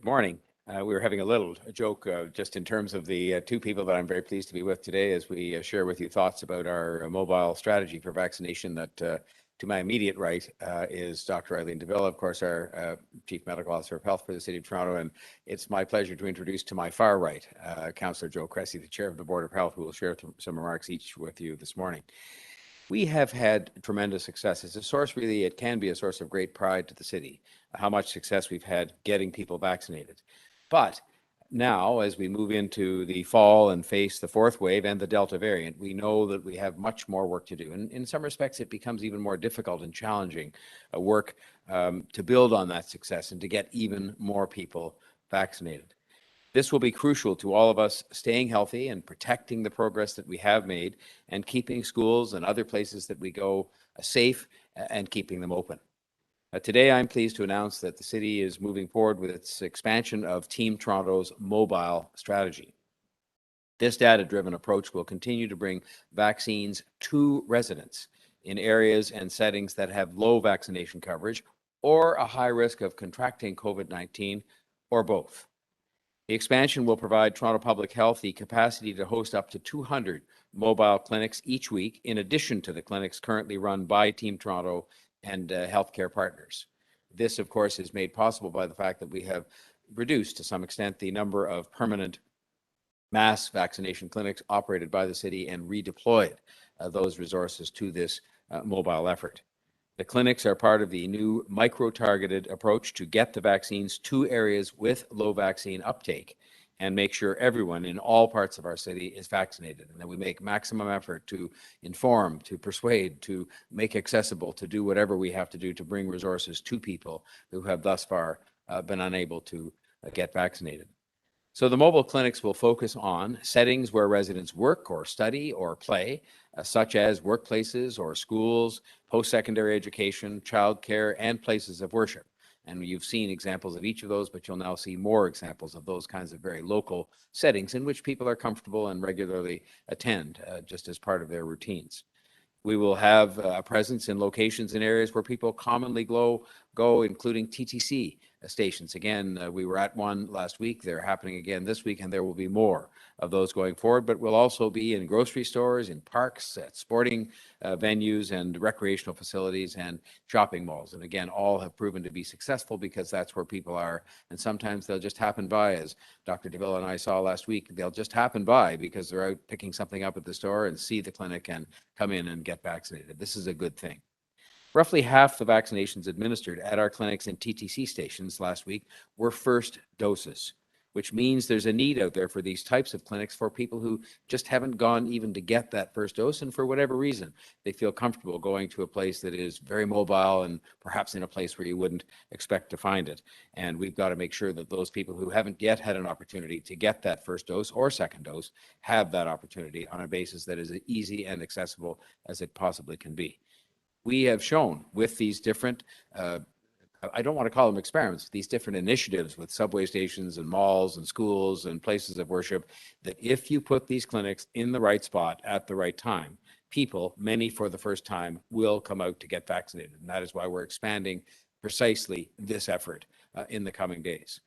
Good morning. We were having a little joke just in terms of the two people that I'm very pleased to be with today as we share with you thoughts about our mobile strategy for vaccination. That to my immediate right is Dr. Eileen DeVille, of course, our Chief Medical Officer of Health for the City of Toronto. And it's my pleasure to introduce to my far right, Councillor Joe Cressy, the Chair of the Board of Health, who will share some remarks each with you this morning. We have had tremendous success. It's a source, really, it can be a source of great pride to the city, how much success we've had getting people vaccinated. But now, as we move into the fall and face the fourth wave and the Delta variant, we know that we have much more work to do. And in some respects, it becomes even more difficult and challenging work to build on that success and to get even more people vaccinated. This will be crucial to all of us staying healthy and protecting the progress that we have made and keeping schools and other places that we go safe and keeping them open. Today, I'm pleased to announce that the city is moving forward with its expansion of Team Toronto's mobile strategy. This data-driven approach will continue to bring vaccines to residents in areas and settings that have low vaccination coverage or a high risk of contracting COVID-19 or both. The expansion will provide Toronto Public Health the capacity to host up to 200 mobile clinics each week, in addition to the clinics currently run by Team Toronto and healthcare partners. This, of course, is made possible by the fact that we have reduced to some extent the number of permanent mass vaccination clinics operated by the city and redeployed those resources to this mobile effort. The clinics are part of the new micro-targeted approach to get the vaccines to areas with low vaccine uptake and make sure everyone in all parts of our city is vaccinated, and that we make maximum effort to inform, to persuade, to make accessible, to do whatever we have to do to bring resources to people who have thus far been unable to get vaccinated. So the mobile clinics will focus on settings where residents work or study or play, such as workplaces or schools, post-secondary education, childcare, and places of worship. And you've seen examples of each of those, but you'll now see more examples of those kinds of very local settings in which people are comfortable and regularly attend just as part of their routines. We will have a presence in locations and areas where people commonly go, including TTC stations. Again, we were at one last week. They're happening again this week, and there will be more of those going forward. But we'll also be in grocery stores, in parks, at sporting venues and recreational facilities and shopping malls. And again, all have proven to be successful because that's where people are. And sometimes they'll just happen by, as Dr. DeVille and I saw last week, they'll just happen by because they're out picking something up at the store and see the clinic and come in and get vaccinated. This is a good thing. Roughly half the vaccinations administered at our clinics and TTC stations last week were first doses, which means there's a need out there for these types of clinics for people who just haven't gone even to get that first dose, and for whatever reason, they feel comfortable going to a place that is very mobile and perhaps in a place where you wouldn't expect to find it. And we've got to make sure that those people who haven't yet had an opportunity to get that first dose or second dose have that opportunity on a basis that is as easy and accessible as it possibly can be. We have shown with these different, I don't want to call them experiments, these different initiatives with subway stations and malls and schools and places of worship, that if you put these clinics in the right spot at the right time, people, many for the first time, will come out to get vaccinated. And that is why we're expanding precisely this effort in the coming days.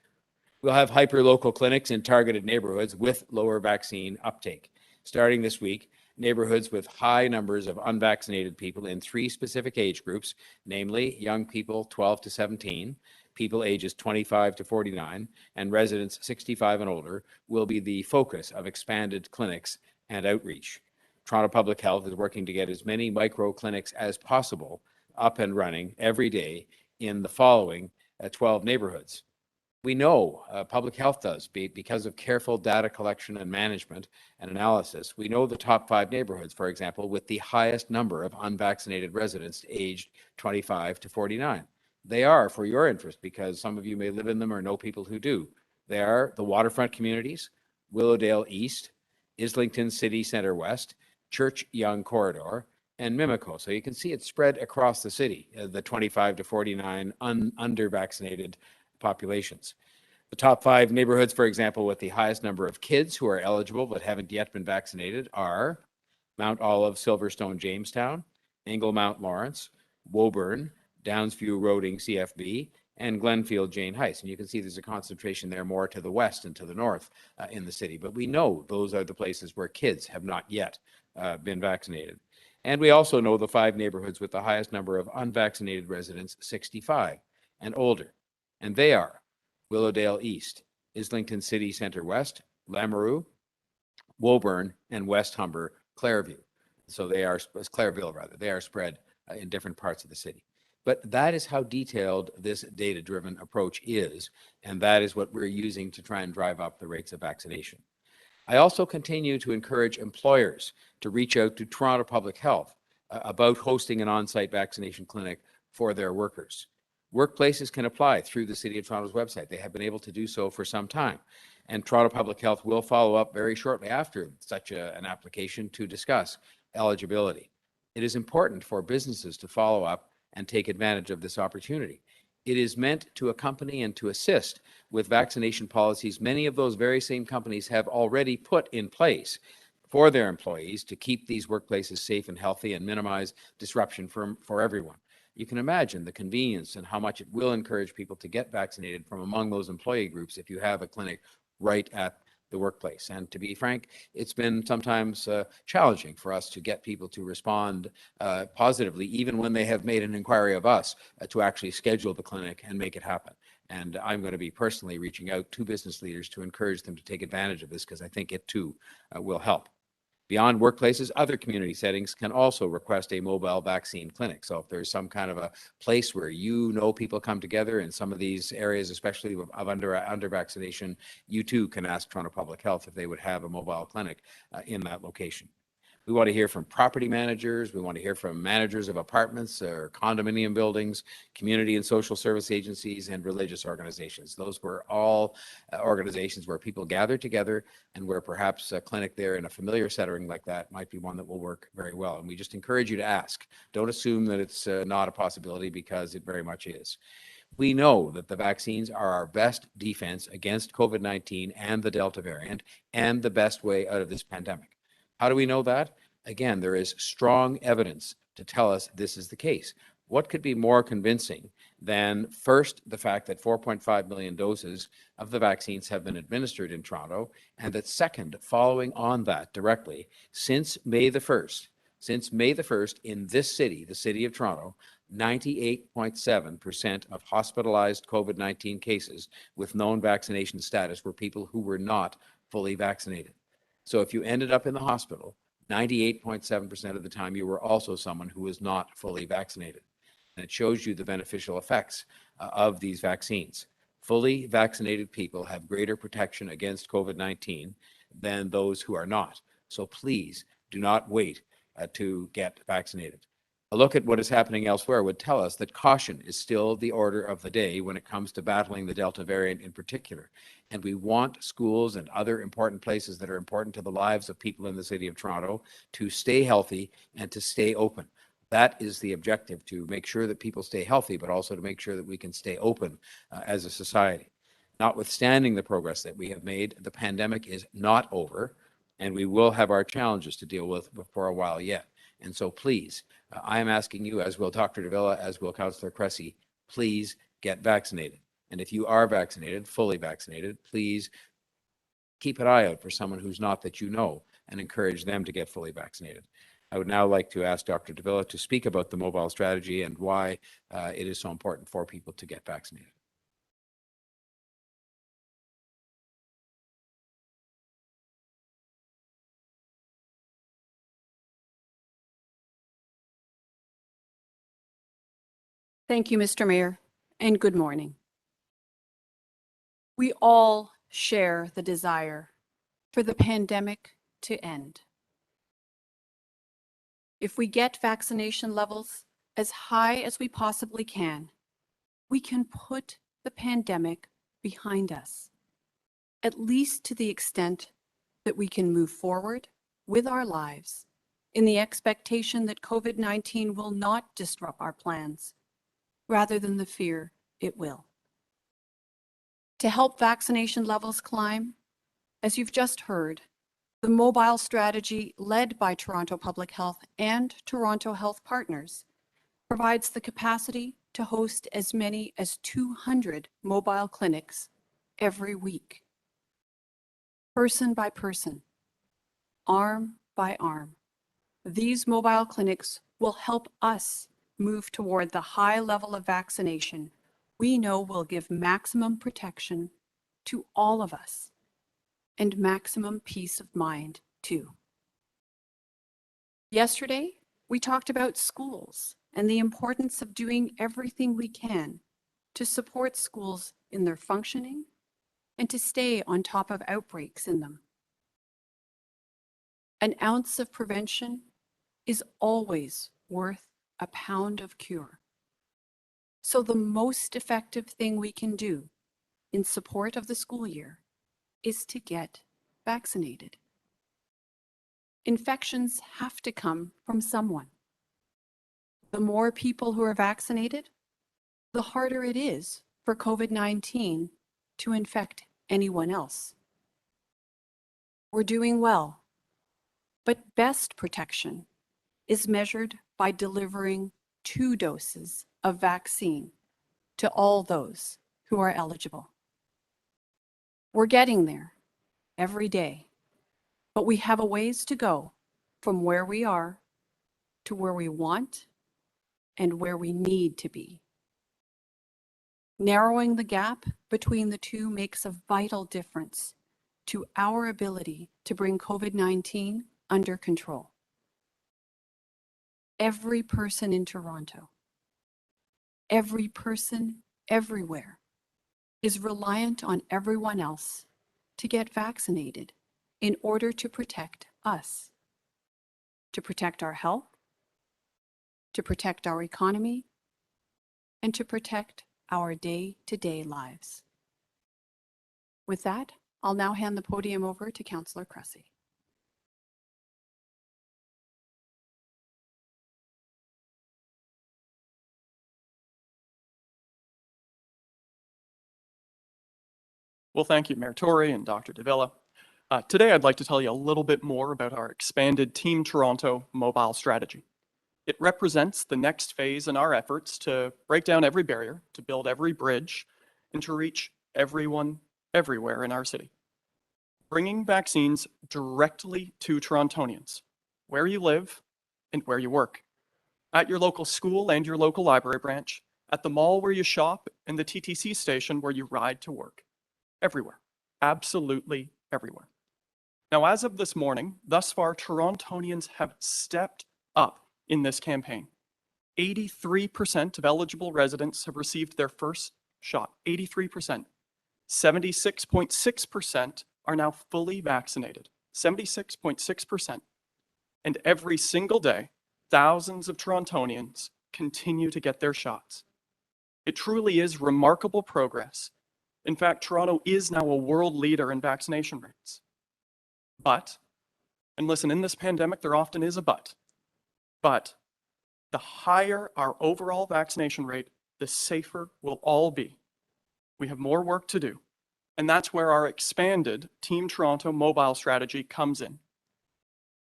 We'll have hyper-local clinics in targeted neighborhoods with lower vaccine uptake. Starting this week, neighborhoods with high numbers of unvaccinated people in 3 specific age groups, namely young people 12 to 17, people ages 25 to 49, and residents 65 and older, will be the focus of expanded clinics and outreach. Toronto Public Health is working to get as many micro clinics as possible up and running every day in the following 12 neighborhoods. We know public health does, because of careful data collection and management and analysis. We know the top 5 neighborhoods, for example, with the highest number of unvaccinated residents aged 25 to 49. They are for your interest because some of you may live in them or know people who do. They are the waterfront communities, Willowdale East, Islington City Centre West, Church Yonge Corridor, and Mimico. So you can see it spread across the city, the 25 to 49 under-vaccinated populations. The top 5 neighborhoods, for example, with the highest number of kids who are eligible but haven't yet been vaccinated are Mount Olive, Silverstone, Jamestown, Engle Mount Lawrence, Woburn, Downsview, Roding, CFB, and Glenfield, Jane Heights. And you can see there's a concentration there more to the west and to the north in the city. But we know those are the places where kids have not yet been vaccinated. And we also know the 5 neighborhoods with the highest number of unvaccinated residents 65 and older. And they are Willowdale East, Islington City Centre West, Lamoureux, Woburn, and West Humber, Clareview. So they are, Clareville rather, they are spread in different parts of the city. But that is how detailed this data-driven approach is, and that is what we're using to try and drive up the rates of vaccination. I also continue to encourage employers to reach out to Toronto Public Health about hosting an on-site vaccination clinic for their workers. Workplaces can apply through the City of Toronto's website. They have been able to do so for some time. And Toronto Public Health will follow up very shortly after such an application to discuss eligibility. It is important for businesses to follow up and take advantage of this opportunity. It is meant to accompany and to assist with vaccination policies many of those very same companies have already put in place for their employees to keep these workplaces safe and healthy and minimize disruption for everyone. You can imagine the convenience and how much it will encourage people to get vaccinated from among those employee groups if you have a clinic right at the workplace. And to be frank, it's been sometimes challenging for us to get people to respond positively, even when they have made an inquiry of us to actually schedule the clinic and make it happen. And I'm going to be personally reaching out to business leaders to encourage them to take advantage of this, because I think it too will help. Beyond workplaces, other community settings can also request a mobile vaccine clinic. So if there's some kind of a place where people come together in some of these areas, especially of under vaccination, you too can ask Toronto Public Health if they would have a mobile clinic in that location. We want to hear from property managers. We want to hear from managers of apartments or condominium buildings, community and social service agencies, and religious organizations. Those were all organizations where people gather together, and where perhaps a clinic there in a familiar setting like that might be one that will work very well. And we just encourage you to ask. Don't assume that it's not a possibility, because it very much is. We know that the vaccines are our best defense against COVID-19 and the Delta variant, and the best way out of this pandemic. How do we know that? Again, there is strong evidence to tell us this is the case. What could be more convincing than, first, the fact that 4.5 million doses of the vaccines have been administered in Toronto, and that, second, following on that directly, since May the 1st, in this city, the City of Toronto, 98.7% of hospitalized COVID-19 cases with known vaccination status were people who were not fully vaccinated. So if you ended up in the hospital, 98.7% of the time, you were also someone who was not fully vaccinated. And it shows you the beneficial effects of these vaccines. Fully vaccinated people have greater protection against COVID-19 than those who are not. So please do not wait to get vaccinated. A look at what is happening elsewhere would tell us that caution is still the order of the day when it comes to battling the Delta variant in particular. And we want schools and other important places that are important to the lives of people in the City of Toronto to stay healthy and to stay open. That is the objective, to make sure that people stay healthy, but also to make sure that we can stay open as a society. Notwithstanding the progress that we have made, the pandemic is not over, and we will have our challenges to deal with for a while yet. And so please, I am asking you, as will Dr. Davila, as will Councillor Cressy, please get vaccinated. And if you are vaccinated, fully vaccinated, please keep an eye out for someone who's not, that you know, and encourage them to get fully vaccinated. I would now like to ask Dr. Davila to speak about the mobile strategy and why it is so important for people to get vaccinated. Thank you, Mr. Mayor, and good morning. We all share the desire for the pandemic to end. If we get vaccination levels as high as we possibly can, we can put the pandemic behind us, at least to the extent that we can move forward with our lives in the expectation that COVID-19 will not disrupt our plans, rather than the fear it will. To help vaccination levels climb, as you've just heard, the mobile strategy led by Toronto Public Health and Toronto Health Partners provides the capacity to host as many as 200 mobile clinics every week. Person by person, arm by arm, these mobile clinics will help us move toward the high level of vaccination we know will give maximum protection to all of us and maximum peace of mind too. Yesterday, we talked about schools and the importance of doing everything we can to support schools in their functioning and to stay on top of outbreaks in them. An ounce of prevention is always worth a pound of cure. So the most effective thing we can do in support of the school year is to get vaccinated. Infections have to come from someone. The more people who are vaccinated, the harder it is for COVID-19 to infect anyone else. We're doing well, but best protection is measured by delivering 2 doses of vaccine to all those who are eligible. We're getting there every day, but we have a ways to go from where we are to where we want and where we need to be. Narrowing the gap between the two makes a vital difference to our ability to bring COVID-19 under control. Every person in Toronto, every person everywhere is reliant on everyone else to get vaccinated in order to protect us, to protect our health, to protect our economy, and to protect our day-to-day lives. With that, I'll now hand the podium over to Councillor Cressy. Well, thank you, Mayor Tory and Dr. Davila. Today, I'd like to tell you a little bit more about our expanded Team Toronto mobile strategy. It represents the next phase in our efforts to break down every barrier, to build every bridge, and to reach everyone, everywhere in our city. Bringing vaccines directly to Torontonians, where you live and where you work, at your local school and your local library branch, at the mall where you shop, and the TTC station where you ride to work. Everywhere, absolutely everywhere. Now, as of this morning, thus far, Torontonians have stepped up in this campaign. 83% of eligible residents have received their first shot, 83%. 76.6% are now fully vaccinated, 76.6%. And every single day, thousands of Torontonians continue to get their shots. It truly is remarkable progress. In fact, Toronto is now a world leader in vaccination rates. But, and listen, in this pandemic, there often is a but the higher our overall vaccination rate, the safer we'll all be. We have more work to do, and that's where our expanded Team Toronto mobile strategy comes in.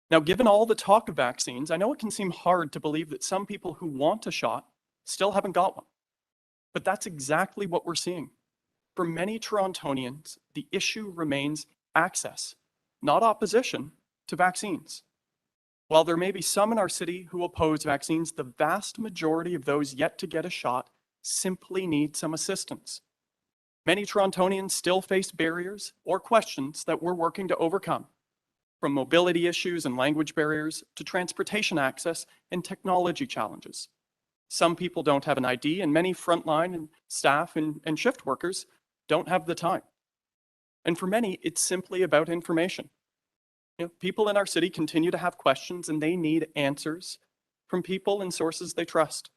Now, given all the talk of vaccines, I know it can seem hard to believe that some people who want a shot still haven't got one. But that's exactly what we're seeing. For many Torontonians, the issue remains access, not opposition, to vaccines. While there may be some in our city who oppose vaccines, the vast majority of those yet to get a shot simply need some assistance. Many Torontonians still face barriers or questions that we're working to overcome, from mobility issues and language barriers to transportation access and technology challenges. Some people don't have an ID, and many frontline and staff and shift workers don't have the time. And for many, it's simply about information. People in our city continue to have questions, and they need answers from people and sources they trust.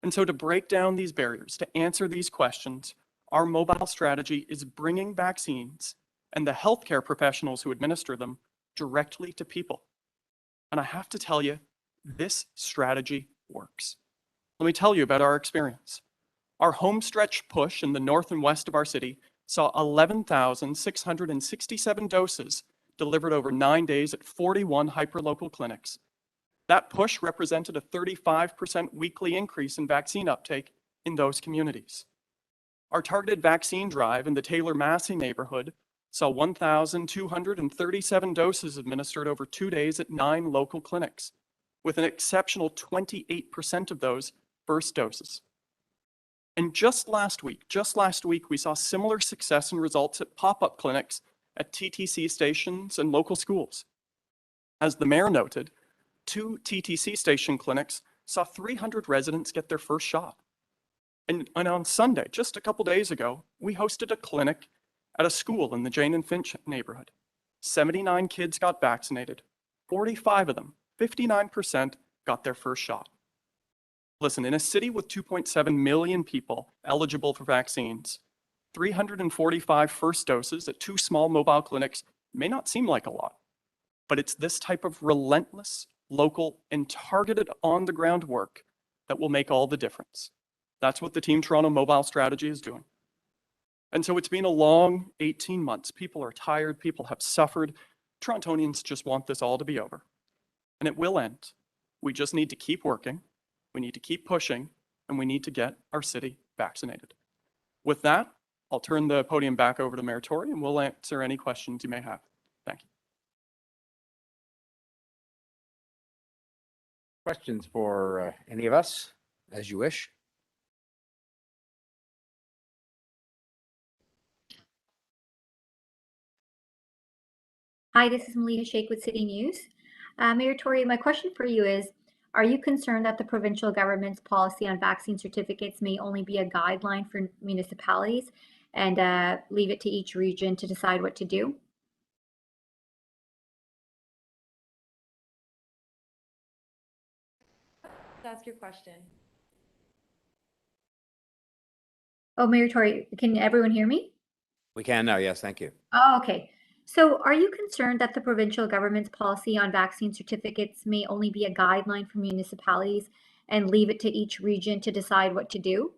And so to break down these barriers, to answer these questions, our mobile strategy is bringing vaccines and the healthcare professionals who administer them directly to people. And I have to tell you, this strategy works. Let me tell you about our experience. Our homestretch push in the north and west of our city saw 11,667 doses delivered over 9 days at 41 hyperlocal clinics. That push represented a 35% weekly increase in vaccine uptake in those communities. Our targeted vaccine drive in the Taylor-Massey neighborhood saw 1,237 doses administered over 2 days at 9 local clinics, with an exceptional 28% of those first doses. And just last week, we saw similar success and results at pop-up clinics at TTC stations and local schools. As the mayor noted, 2 TTC station clinics saw 300 residents get their first shot. And on Sunday, just a couple days ago, we hosted a clinic at a school in the Jane and Finch neighborhood. 79 kids got vaccinated. 45 of them, 59%, got their first shot. Listen, in a city with 2.7 million people eligible for vaccines, 345 first doses at 2 small mobile clinics may not seem like a lot, but it's this type of relentless, local, and targeted on-the-ground work that will make all the difference. That's what the Team Toronto mobile strategy is doing. And so it's been a long 18 months. People are tired. People have suffered. Torontonians just want this all to be over. And it will end. We just need to keep working. We need to keep pushing. And we need to get our city vaccinated. With that, I'll turn the podium back over to Mayor Tory and we'll answer any questions you may have. Thank you. Questions for any of us, as you wish? Hi, this is Melita Sheikh with City News. Mayor Tory, my question for you is, are you concerned that the provincial government's policy on vaccine certificates may only be a guideline for municipalities and leave it to each region to decide what to do? Ask your question. Oh, Mayor Tory, can everyone hear me? We can now, yes, thank you. Oh, okay. So are you concerned that the provincial government's policy on vaccine certificates may only be a guideline for municipalities and leave it to each region to decide what to do?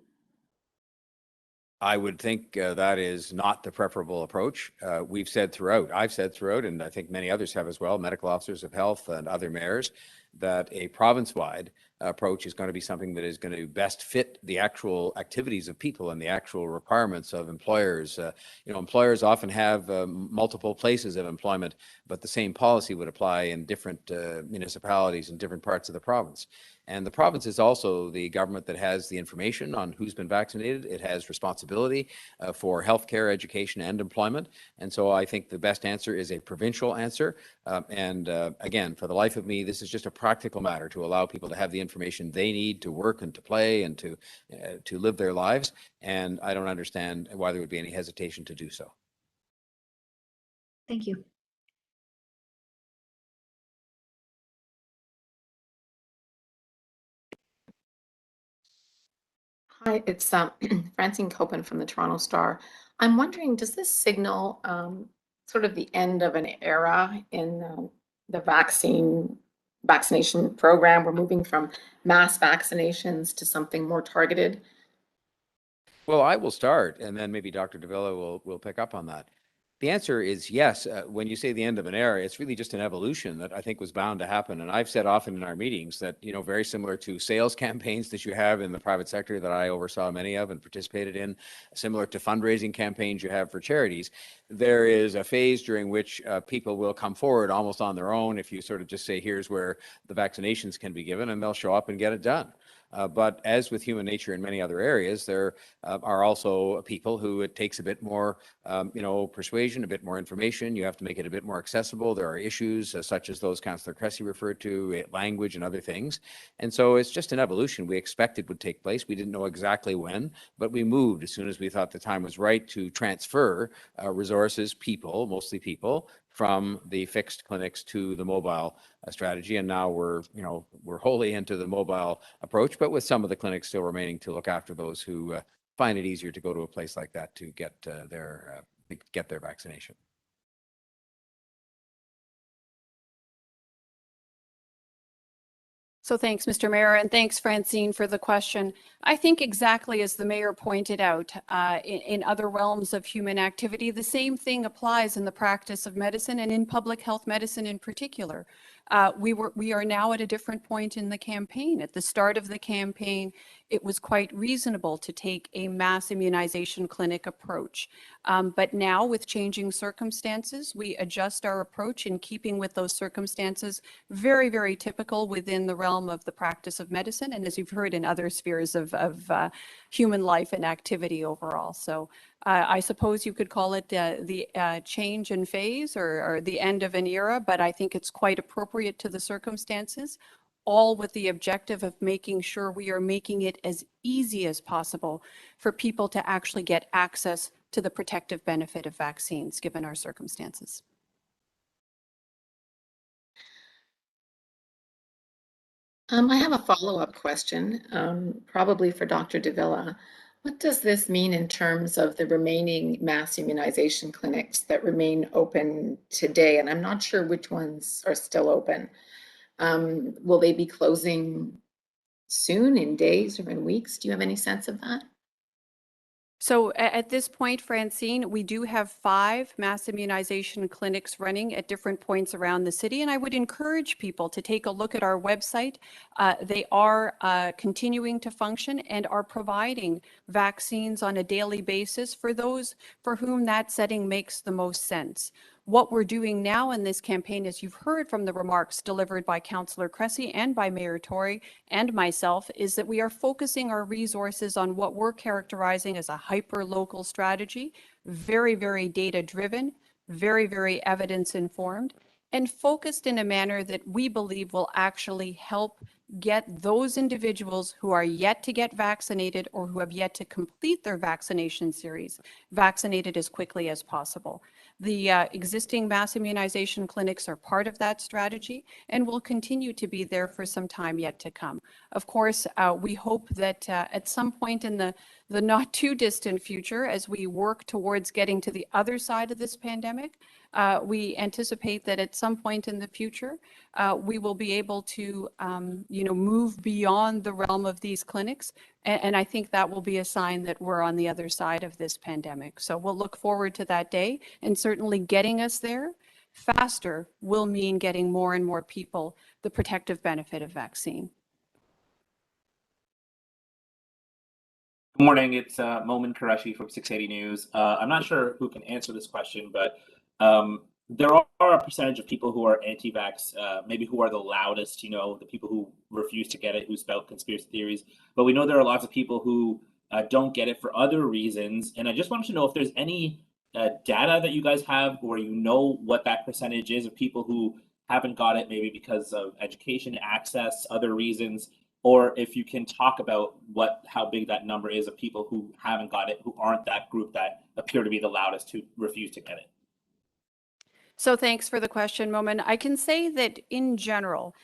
I would think that is not the preferable approach. I've said throughout, and I think many others have as well, medical officers of health and other mayors, that a province-wide approach is going to be something that is going to best fit the actual activities of people and the actual requirements of employers. Employers often have multiple places of employment, but the same policy would apply in different municipalities in different parts of the province. And the province is also the government that has the information on who's been vaccinated. It has responsibility for healthcare, education, and employment. And so I think the best answer is a provincial answer. Again, for the life of me, this is just a practical matter to allow people to have the information they need to work and to play and to live their lives. And I don't understand why there would be any hesitation to do so. Thank you. Hi, it's Francine Copen from the Toronto Star. I'm wondering, does this signal sort of the end of an era in the vaccination program? We're moving from mass vaccinations to something more targeted. Well, I will start, and then maybe Dr. Davila will pick up on that. The answer is yes. When you say the end of an era, it's really just an evolution that I think was bound to happen. And I've said often in our meetings that, very similar to sales campaigns that you have in the private sector that I oversaw many of and participated in, similar to fundraising campaigns you have for charities, there is a phase during which people will come forward almost on their own. If you sort of just say, here's where the vaccinations can be given, and they'll show up and get it done. But as with human nature in many other areas, there are also people who it takes a bit more, persuasion, a bit more information. You have to make it a bit more accessible. There are issues such as those Councillor Cressy referred to, language and other things. And so it's just an evolution. We expected would take place. We didn't know exactly when, but we moved as soon as we thought the time was right to transfer resources, people, mostly people, from the fixed clinics to the mobile strategy. And now we're wholly into the mobile approach, but with some of the clinics still remaining to look after those who find it easier to go to a place like that to get their vaccination. So thanks, Mr. Mayor, and thanks, Francine, for the question. I think exactly as the mayor pointed out, in other realms of human activity, the same thing applies in the practice of medicine and in public health medicine in particular. We are now at a different point in the campaign. At the start of the campaign, it was quite reasonable to take a mass immunization clinic approach. But now, with changing circumstances, we adjust our approach in keeping with those circumstances, very, very typical within the realm of the practice of medicine, and as you've heard, in other spheres of human life and activity overall. So I suppose you could call it the change in phase or the end of an era, but I think it's quite appropriate to the circumstances, all with the objective of making sure we are making it as easy as possible for people to actually get access to the protective benefit of vaccines, given our circumstances. I have a follow-up question, probably for Dr. Davila. What does this mean in terms of the remaining mass immunization clinics that remain open today? And I'm not sure which ones are still open. Will they be closing soon, in days or in weeks? Do you have any sense of that? So at this point, Francine, we do have 5 mass immunization clinics running at different points around the city, and I would encourage people to take a look at our website. They are continuing to function and are providing vaccines on a daily basis for those for whom that setting makes the most sense. What we're doing now in this campaign, as you've heard from the remarks delivered by Councillor Cressy and by Mayor Tory and myself, is that we are focusing our resources on what we're characterizing as a hyper-local strategy, very, very data-driven, very, very evidence-informed, and focused in a manner that we believe will actually help get those individuals who are yet to get vaccinated or who have yet to complete their vaccination series vaccinated as quickly as possible. The existing mass immunization clinics are part of that strategy and will continue to be there for some time yet to come. Of course, we hope that at some point in the not too distant future, as we work towards getting to the other side of this pandemic, we anticipate that at some point in the future, we will be able to, move beyond the realm of these clinics. And I think that will be a sign that we're on the other side of this pandemic. So we'll look forward to that day, and certainly getting us there faster will mean getting more and more people the protective benefit of vaccine. Good morning, it's Momin Qureshi from 680 News. I'm not sure who can answer this question, but there are a percentage of people who are anti-vax, maybe who are the loudest, the people who refuse to get it, who spout conspiracy theories. But we know there are lots of people who don't get it for other reasons. And I just wanted to know if there's any data that you guys have where you know what that percentage is of people who haven't got it, maybe because of education, access, other reasons, or if you can talk about how big that number is of people who haven't got it, who aren't that group that appear to be the loudest, who refuse to get it. So thanks for the question, Momin. I can say that in general,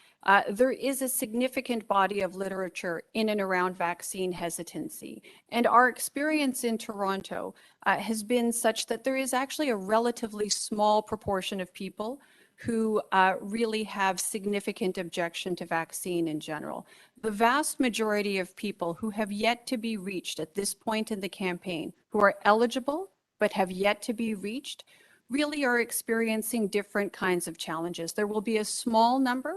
there is a significant body of literature in and around vaccine hesitancy. And our experience in Toronto has been such that there is actually a relatively small proportion of people who really have significant objection to vaccine in general. The vast majority of people who have yet to be reached at this point in the campaign, who are eligible but have yet to be reached, really are experiencing different kinds of challenges. There will be a small number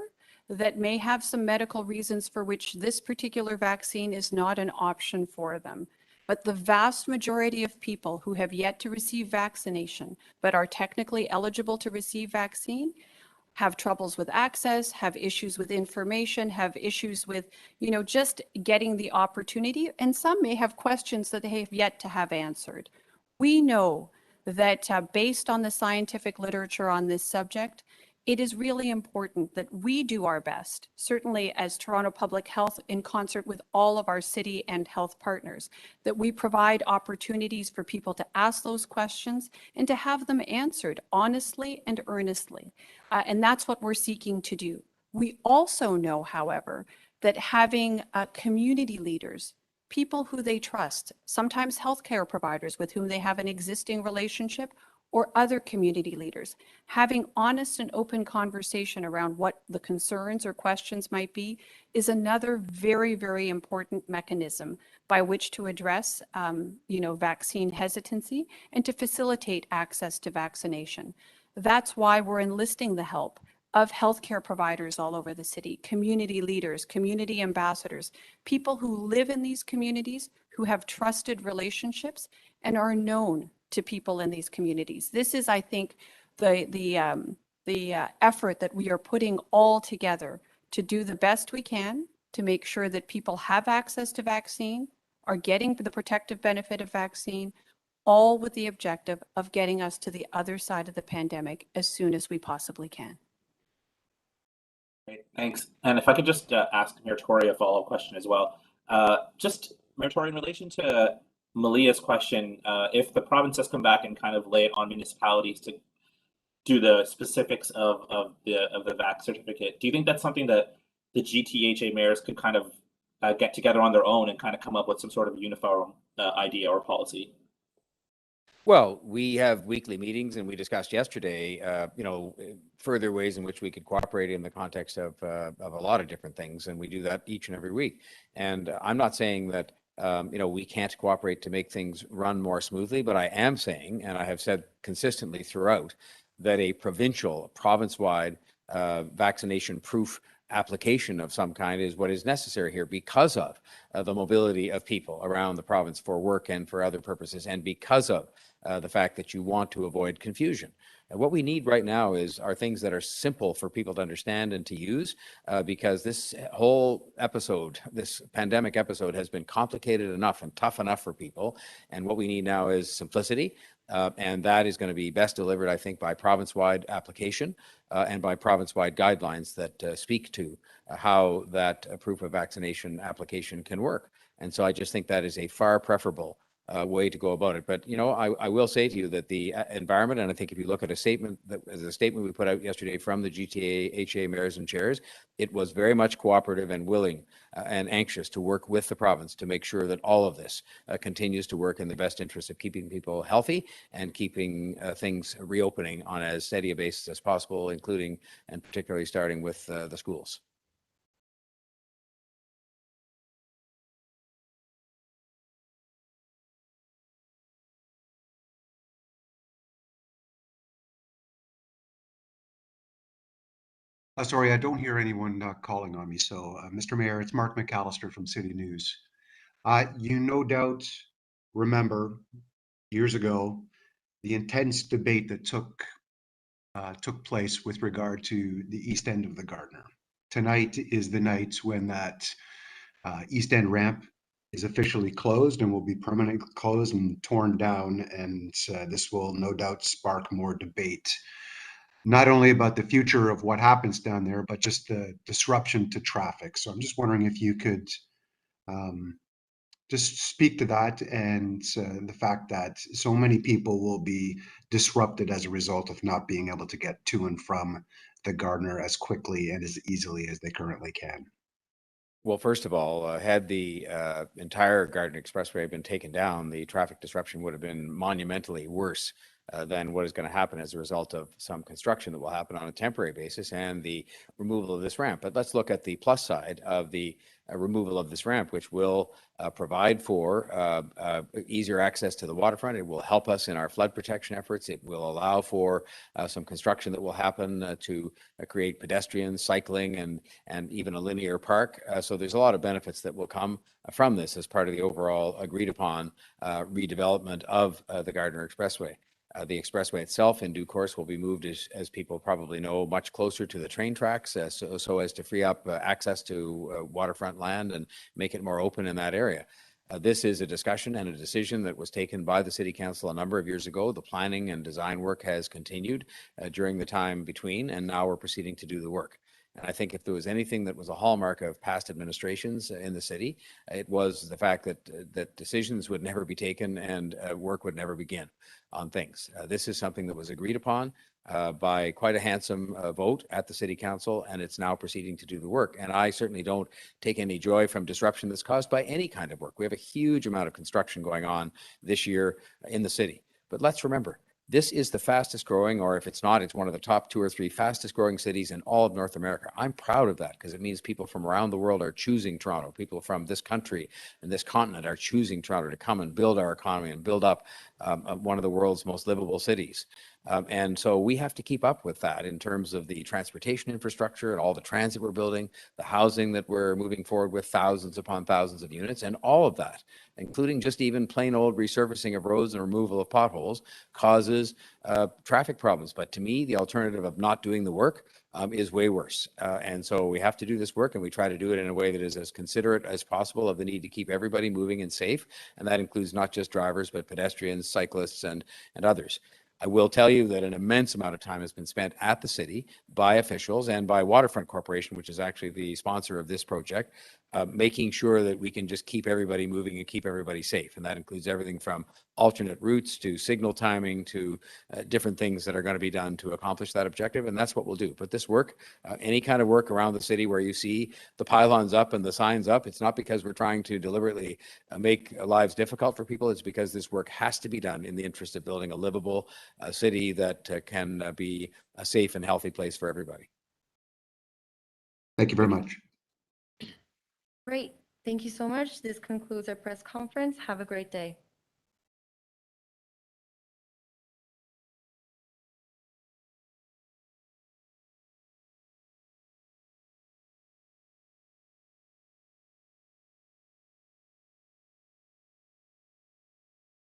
that may have some medical reasons for which this particular vaccine is not an option for them. But the vast majority of people who have yet to receive vaccination, but are technically eligible to receive vaccine, have troubles with access, have issues with information, have issues with, just getting the opportunity, and some may have questions that they have yet to have answered. We know that based on the scientific literature on this subject, it is really important that we do our best, certainly as Toronto Public Health in concert with all of our city and health partners, that we provide opportunities for people to ask those questions and to have them answered honestly and earnestly. And that's what we're seeking to do. We also know, however, that having community leaders, people who they trust, sometimes healthcare providers with whom they have an existing relationship, or other community leaders, having honest and open conversation around what the concerns or questions might be is another very, very important mechanism by which to address, vaccine hesitancy and to facilitate access to vaccination. That's why we're enlisting the help of healthcare providers all over the city, community leaders, community ambassadors, people who live in these communities, who have trusted relationships and are known to people in these communities. This is, I think, the effort that we are putting all together to do the best we can to make sure that people have access to vaccine, are getting the protective benefit of vaccine, all with the objective of getting us to the other side of the pandemic as soon as we possibly can. Great, thanks. And if I could just ask Mayor Tory a follow-up question as well. Just, Mayor Tory, in relation to Malia's question, if the province has come back and kind of lay it on municipalities to do the specifics of the VAC certificate, do you think that's something that the GTHA mayors could kind of get together on their own and kind of come up with some sort of uniform idea or policy? Well, we have weekly meetings, and we discussed yesterday, further ways in which we could cooperate in the context of a lot of different things, and we do that each and every week. And I'm not saying that we can't cooperate to make things run more smoothly, but I am saying, and I have said consistently throughout, that a province-wide vaccination proof application of some kind is what is necessary here because of the mobility of people around the province for work and for other purposes, and because of the fact that you want to avoid confusion. And what we need right now are things that are simple for people to understand and to use, because this whole episode, this pandemic episode, has been complicated enough and tough enough for people. And what we need now is simplicity. And that is going to be best delivered, I think, by province-wide application and by province-wide guidelines that speak to how that proof of vaccination application can work. And so I just think that is a far preferable way to go about it. But, I will say to you that the environment, and I think if you look at a statement we put out yesterday from the GTHA mayors and chairs, it was very much cooperative and willing and anxious to work with the province to make sure that all of this continues to work in the best interest of keeping people healthy and keeping things reopening on as steady a basis as possible, including and particularly starting with the schools. Sorry, I don't hear anyone calling on me. So, Mr. Mayor, it's Mark McAllister from City News. You no doubt remember years ago the intense debate that took place with regard to the east end of the Gardiner. Tonight is the night when that east end ramp is officially closed and will be permanently closed and torn down, and this will no doubt spark more debate, not only about the future of what happens down there, but just the disruption to traffic. So I'm just wondering if you could just speak to that and the fact that so many people will be disrupted as a result of not being able to get to and from the Gardiner as quickly and as easily as they currently can. Well, first of all, had the entire Gardiner Expressway been taken down, the traffic disruption would have been monumentally worse than what is going to happen as a result of some construction that will happen on a temporary basis and the removal of this ramp. But let's look at the plus side of the removal of this ramp, which will provide for easier access to the waterfront. It will help us in our flood protection efforts. It will allow for some construction that will happen to create pedestrian, cycling, and even a linear park. So there's a lot of benefits that will come from this as part of the overall agreed upon redevelopment of the Gardiner Expressway. The expressway itself in due course will be moved, as people probably know, much closer to the train tracks so as to free up access to waterfront land and make it more open in that area. This is a discussion and a decision that was taken by the City Council a number of years ago. The planning and design work has continued during the time between, and now we're proceeding to do the work. And I think if there was anything that was a hallmark of past administrations in the city, it was the fact that decisions would never be taken and work would never begin on things. This is something that was agreed upon by quite a handsome vote at the City Council, and it's now proceeding to do the work. And I certainly don't take any joy from disruption that's caused by any kind of work. We have a huge amount of construction going on this year in the city. But let's remember, this is the fastest growing, or if it's not, it's one of the top 2 or 3 fastest growing cities in all of North America. I'm proud of that because it means people from around the world are choosing Toronto. People from this country and this continent are choosing Toronto to come and build our economy and build up one of the world's most livable cities. And so we have to keep up with that in terms of the transportation infrastructure and all the transit we're building, the housing that we're moving forward with, thousands upon thousands of units, and all of that, including just even plain old resurfacing of roads and removal of potholes, causes traffic problems. But to me, the alternative of not doing the work is way worse. And so we have to do this work, and we try to do it in a way that is as considerate as possible of the need to keep everybody moving and safe. And that includes not just drivers, but pedestrians, cyclists, and others. I will tell you that an immense amount of time has been spent at the city by officials and by Waterfront Corporation, which is actually the sponsor of this project, making sure that we can just keep everybody moving and keep everybody safe. And that includes everything from alternate routes to signal timing to different things that are going to be done to accomplish that objective. And that's what we'll do. But this work, any kind of work around the city where you see the pylons up and the signs up, it's not because we're trying to deliberately make lives difficult for people. It's because this work has to be done in the interest of building a livable city that can be a safe and healthy place for everybody. Thank you very much. Great. Thank you so much. This concludes our press conference. Have a great day.